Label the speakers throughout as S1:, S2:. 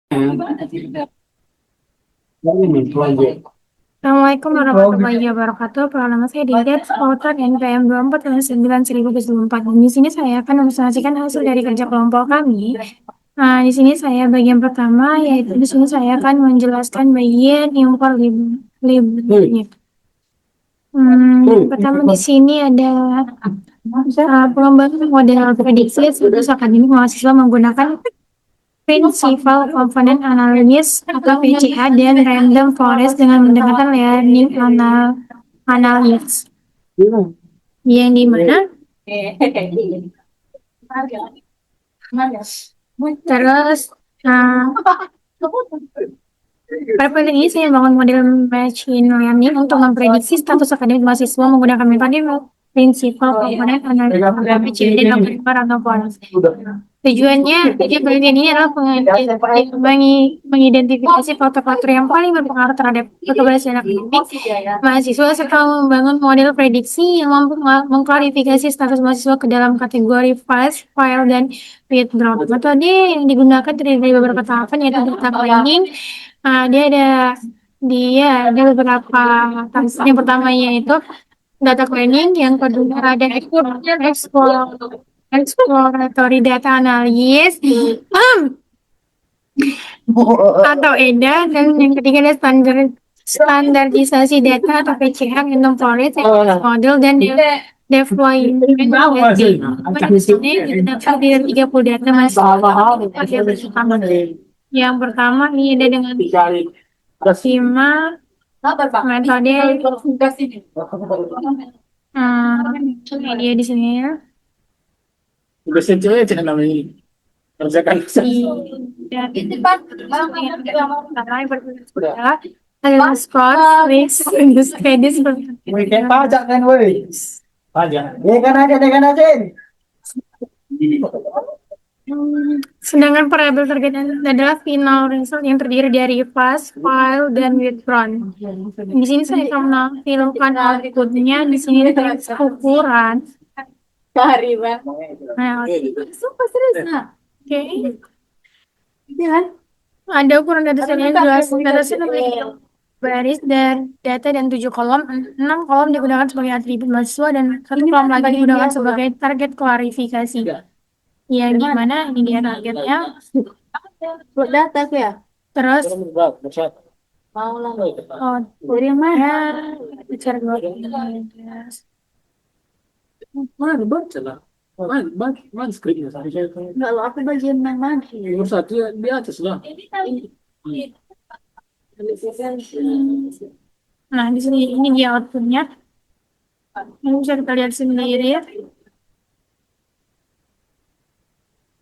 S1: Assalamualaikum warahmatullahi wabarakatuh. Nama saya Didet, autor NPM 24/9/2024. Dan di sini saya akan mempresentasikan hasil dari kerja kelompok kami. Nah, di sini saya bagian pertama, yaitu di sini saya akan menjelaskan bagian impor libnya. Pertama di sini ada pengembangan model prediksi status akademik mahasiswa menggunakan Principal Component Analysis atau PCA dan Random Forest dengan menggunakan Learning Analysis yang dimana terus pada poin ini saya membangun model machine learning untuk memprediksi status akademik mahasiswa menggunakan metode Principal Component Analysis atau PCA dan Random Forest. Tujuannya penelitian ini adalah mengidentifikasi faktor-faktor yang paling berpengaruh terhadap keberhasilan akademik mahasiswa serta membangun model prediksi yang mampu mengklarifikasi status mahasiswa ke dalam kategori file, dan withdrawn. Metode yang digunakan terdiri dari beberapa tahapan yaitu data cleaning. Dia ada beberapa tahapan. Yang pertama yaitu data cleaning, yang kedua ada exploratory data analysis atau EDA, dan yang ketiga ada standarisasi data atau PCA, random forest model, dan deployment. Ini terdapat di 30 data yang pertama ini ada dengan 5 metode media di sini ya. Udah saya cek namanya kerjakan dan ada skor, kredit pajak kan, woi pajak dia kan aja. Sedangkan variabel target adalah final result yang terdiri dari pass, file, dan withdrawn. Di sini saya akan menampilkan outputnya. Di sini ada ukuran. Oke. Ada ukuran data set yang jelas. Data set memiliki baris dan data dan 7 kolom. 6 kolom digunakan sebagai atribut mahasiswa dan 1 kolom lagi digunakan sebagai target klarifikasi. Ya, gimana ini dia targetnya? Buat data ya. Terus dari mana? Bicara dua. Mana baca lah. Mana skripnya saya. Enggak, lo aku bagian mana? Nomor 1 di atas lah. Nah, di sini ini dia outputnya. Ini bisa kita lihat sendiri.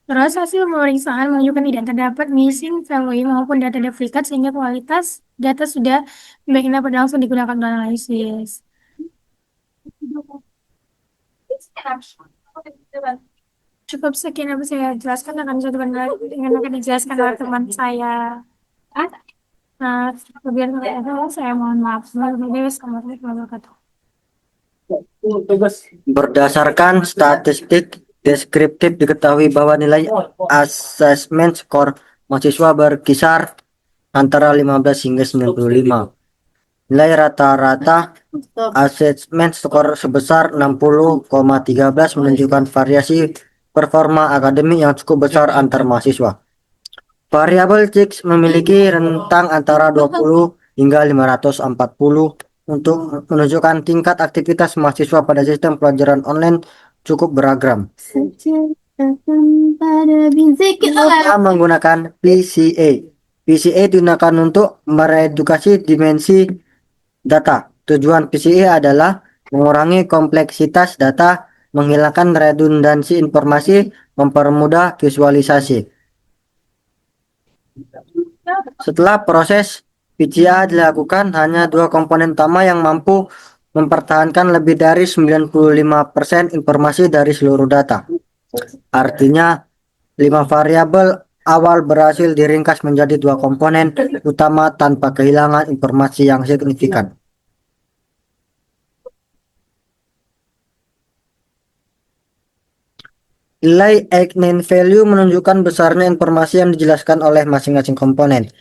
S1: Terus hasil pemeriksaan menunjukkan tidak terdapat missing value maupun data duplikat sehingga kualitas data sudah baiknya dapat langsung digunakan untuk analisis. Cukup sekian yang saya jelaskan, akan dijelaskan oleh teman saya. Lebih saya mohon maaf. Assalamualaikum warahmatullahi wabarakatuh.
S2: Berdasarkan statistik deskriptif diketahui bahwa nilai assessment skor mahasiswa berkisar antara 15 hingga 95. Nilai rata-rata assessment skor sebesar 60,13 menunjukkan variasi performa akademik yang cukup besar antar mahasiswa. Variabel X memiliki rentang antara 20 hingga 540 untuk menunjukkan tingkat aktivitas mahasiswa pada sistem pelajaran online cukup beragam. Kita menggunakan PCA. PCA digunakan untuk meredukasi dimensi data. Tujuan PCA adalah mengurangi kompleksitas data, menghilangkan redundansi informasi, mempermudah visualisasi. Setelah proses PCA dilakukan, hanya 2 komponen utama yang mampu mempertahankan lebih dari 95% informasi dari seluruh data. Artinya, 5 variabel awal berhasil diringkas menjadi 2 komponen utama tanpa kehilangan informasi yang signifikan. Nilai eigenvalue menunjukkan besarnya informasi yang dijelaskan oleh masing-masing komponen.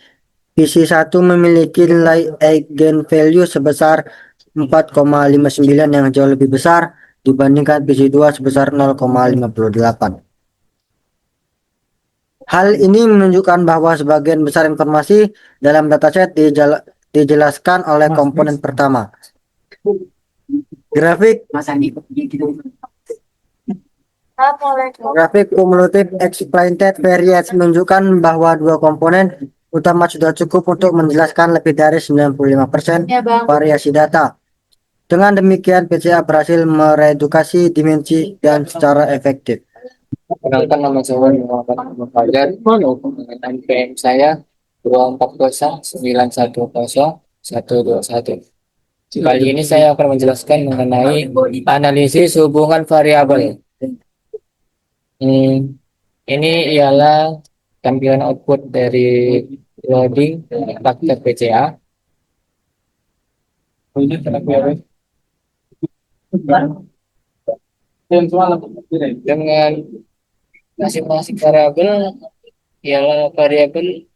S2: PC1 memiliki nilai eigenvalue sebesar 4,59 yang jauh lebih besar dibandingkan PC2 sebesar 0,58. Hal ini menunjukkan bahwa sebagian besar informasi dalam dataset dijelaskan oleh komponen pertama. Grafik Grafik cumulative exploited variance menunjukkan bahwa dua komponen utama sudah cukup untuk menjelaskan lebih dari 95% variasi data. Dengan demikian, PCA berhasil meredukasi dimensi dan secara efektif.
S3: Perkenalkan, nama saya Muhammad Ahmad Fajar. Dengan NPM saya 240910121. Kali ini saya akan menjelaskan mengenai analisis hubungan variabel. Ini ialah tampilan output dari loading faktor PCA. Dengan masing-masing variabel ialah variabel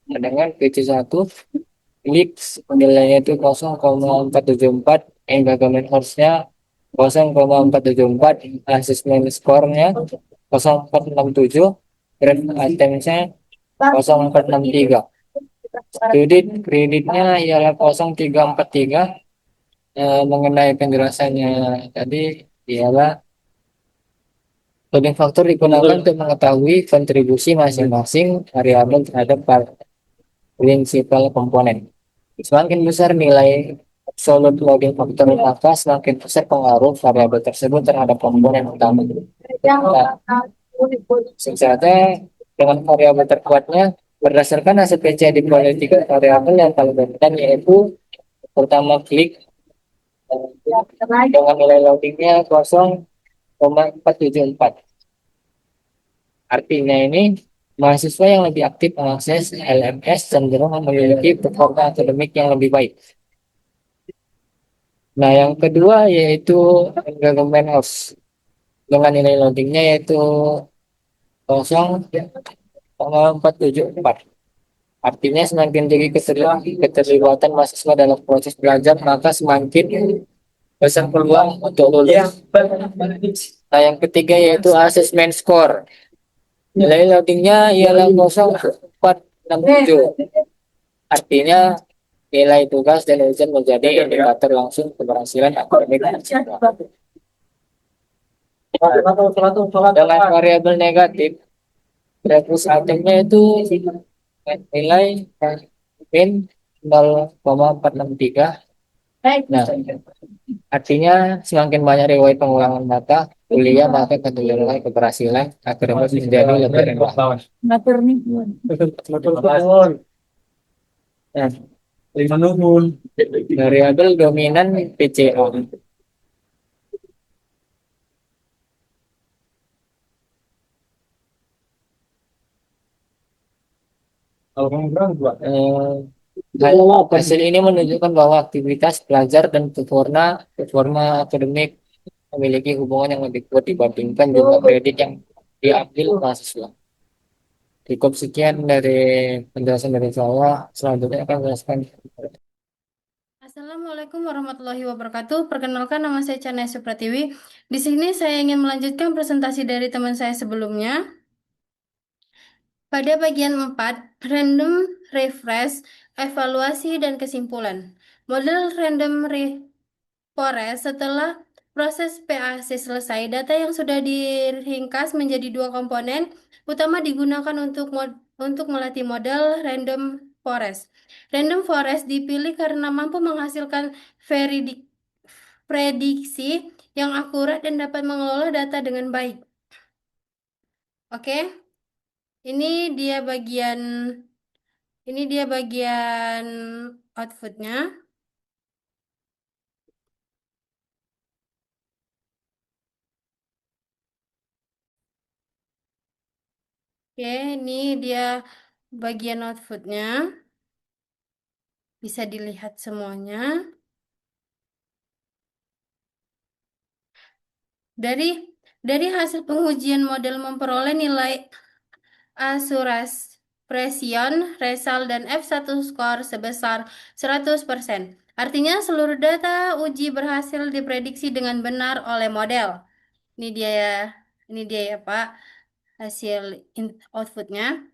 S3: dengan PC1 X nilainya itu 0,474, engagement horse-nya 0,474, assessment score-nya 0467, grade item-nya 0463. Kreditnya ialah 0343. Mengenai penjelasannya tadi ialah loading factor digunakan untuk mengetahui kontribusi masing-masing variabel terhadap prinsipal komponen. Semakin besar nilai absolute loading factor, maka semakin besar pengaruh variabel tersebut terhadap komponen utama. Nah, singkatnya, dengan variabel terkuatnya berdasarkan hasil PC di tiga variabel yang paling dominan, yaitu pertama klik dengan nilai loadingnya 0,474. Artinya ini mahasiswa yang lebih aktif mengakses LMS cenderung memiliki performa akademik yang lebih baik. Nah, yang kedua yaitu engagement host dengan nilai loadingnya yaitu 0,474. Artinya semakin tinggi keterlibatan mahasiswa dalam proses belajar, maka semakin besar peluang untuk lulus. Nah, yang ketiga yaitu assessment score. Nilai loadingnya ialah 0,467. Artinya nilai tugas dan ujian menjadi indikator langsung keberhasilan akademik. Dengan variabel negatif, reference itemnya itu nilai min 0,463. Nah, artinya semakin banyak riwayat pengulangan data kuliah, maka kecenderungan keberhasilan akademik menjadi lebih rendah. Nah, variabel dominan PCA. Hasil ini menunjukkan bahwa aktivitas belajar dan performa akademik memiliki hubungan yang lebih kuat dibandingkan jumlah kredit yang diambil mahasiswa. Cukup sekian dari penjelasan dari saya. Selanjutnya akan menjelaskan.
S4: Assalamualaikum warahmatullahi wabarakatuh. Perkenalkan, nama saya Chana Supratiwi. Di sini saya ingin melanjutkan presentasi dari teman saya sebelumnya. Pada bagian 4, random refresh, evaluasi dan kesimpulan. Model random forest setelah proses PAC selesai, data yang sudah diringkas menjadi dua komponen utama digunakan untuk melatih model random forest. Random forest dipilih karena mampu menghasilkan prediksi yang akurat dan dapat mengelola data dengan baik. Oke, ini dia bagian outputnya. Oke, ini dia bagian outputnya. Bisa dilihat semuanya. Dari Dari hasil pengujian model memperoleh nilai Asuras, Presion, Resal, dan F1 skor sebesar 100%. Artinya seluruh data uji berhasil diprediksi dengan benar oleh model. Ini dia ya, Pak, hasil outputnya.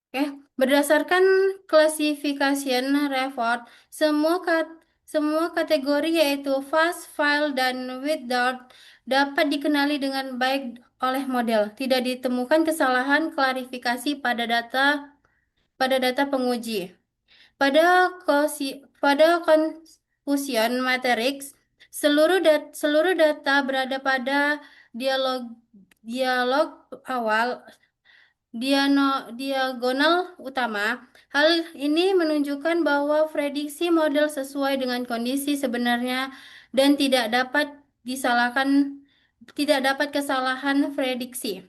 S4: Oke, berdasarkan classification report, semua kategori yaitu fast, file, dan without dapat dikenali dengan baik oleh model. Tidak ditemukan kesalahan klarifikasi pada data penguji. Pada confusion matrix, seluruh data berada pada dialog dialog awal diagonal utama. Hal ini menunjukkan bahwa prediksi model sesuai dengan kondisi sebenarnya dan tidak dapat kesalahan prediksi.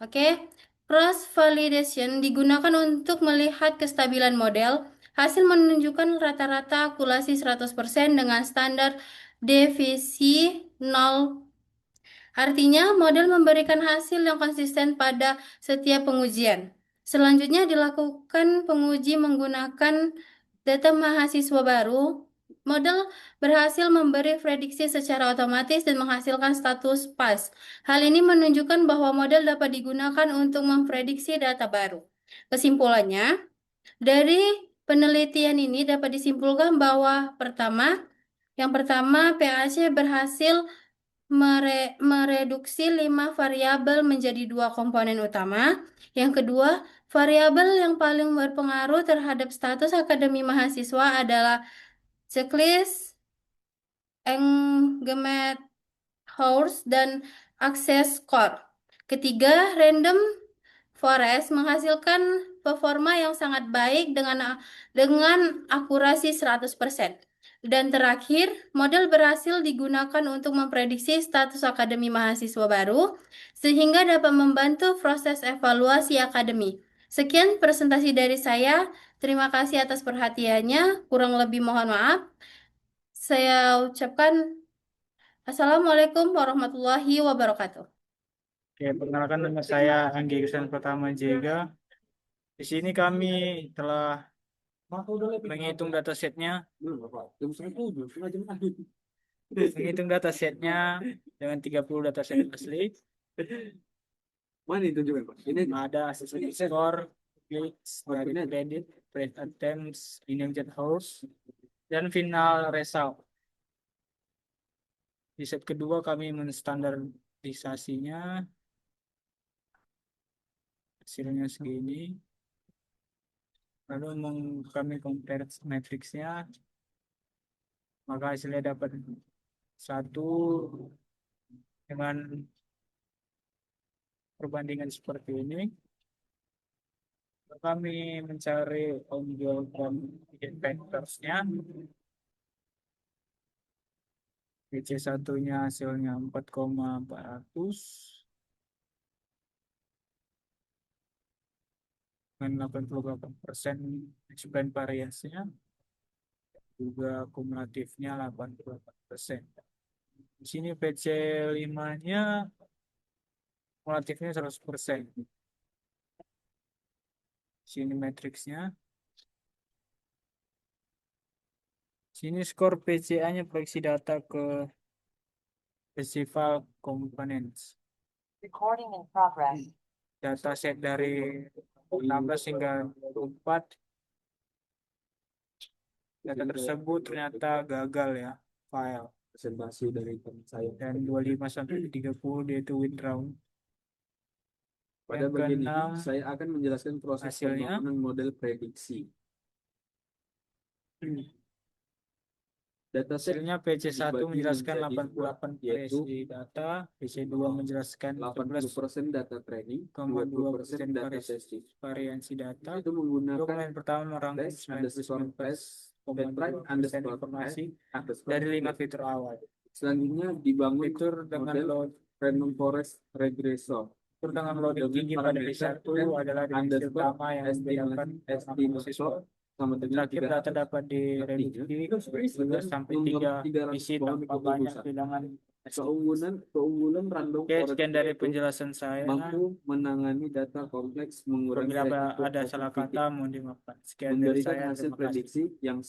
S4: Oke, cross validation digunakan untuk melihat kestabilan model. Hasil menunjukkan rata-rata akurasi 100% dengan standar devisi 0. Artinya, model memberikan hasil yang konsisten pada setiap pengujian. Selanjutnya dilakukan penguji menggunakan data mahasiswa baru. Model berhasil memberi prediksi secara otomatis dan menghasilkan status pas. Hal ini menunjukkan bahwa model dapat digunakan untuk memprediksi data baru. Kesimpulannya, dari penelitian ini dapat disimpulkan bahwa yang pertama, PAC berhasil mereduksi 5 variabel menjadi 2 komponen utama. Yang kedua, variabel yang paling berpengaruh terhadap status akademi mahasiswa adalah checklist, engagement horse, dan akses score. Ketiga, random forest menghasilkan performa yang sangat baik dengan akurasi 100%. Dan terakhir, model berhasil digunakan untuk memprediksi status akademi mahasiswa baru, sehingga dapat membantu proses evaluasi akademi. Sekian presentasi dari saya. Terima kasih atas perhatiannya. Kurang lebih mohon maaf. Saya ucapkan Assalamualaikum warahmatullahi wabarakatuh.
S5: Oke, perkenalkan nama saya Anggi Iksan Pratama Jega. Di sini kami telah menghitung datasetnya dengan 30 dataset asli. Ada assessment score, clicks, direct credit, trade attempts, engagement house, dan final result. Di set kedua kami menstandarisasinya, hasilnya segini. Lalu kami compare matriksnya, maka hasilnya dapat 1 dengan perbandingan seperti ini. Kami mencari ongoing dan vectorsnya. BC1-nya hasilnya 4,400 dengan 88% explain variance-nya, juga kumulatifnya 88%. Di sini PC5-nya kumulatifnya 100%. Sini matriksnya. Sini skor PCA-nya proyeksi data ke festival components.
S6: Recording in progress.
S5: Data set dari 16 hingga 24. Data tersebut ternyata gagal ya, file.
S7: Presentasi dari teman saya.
S5: Dan 25 sampai 30 dia itu win round.
S7: Pada
S5: Yang
S7: bagian ini
S5: keenam,
S7: saya akan menjelaskan proses
S5: hasilnya.
S7: pembangunan model prediksi. Dataset
S5: Hasilnya PC1
S7: dibagi
S5: menjelaskan
S7: menjadi
S5: 88
S7: yaitu
S5: PSI data, PC2 menjelaskan
S7: 80% data training,
S5: 11,2%
S7: 20% data testing.
S5: variansi data.
S7: Itu menggunakan
S5: Dokumen pertama merangkum
S7: dash underscore
S5: 99%
S7: test dan prime underscore
S5: informasi
S7: underscore
S5: dari 5 fitur awal.
S7: Selanjutnya dibangun
S5: Fitur dengan
S7: model
S5: load
S7: random forest regressor.
S5: fitur dengan loading tinggi pada PC1 adalah definisi utama yang membedakan mahasiswa.
S7: Sama dengan
S5: Terakhir data dapat direduksi 2 sampai 3 isi tanpa banyak kehilangan
S7: Keunggulan random
S5: Oke,
S7: forest
S5: sekian dari
S7: itu
S5: penjelasan saya.
S7: mampu menangani data kompleks, mengurangi
S5: Apabila
S7: resiko
S5: ada salah
S7: positivity,
S5: kata, mohon dimaafkan. Sekian dari
S7: memberikan
S5: saya.
S7: hasil
S5: Terima kasih.
S7: prediksi yang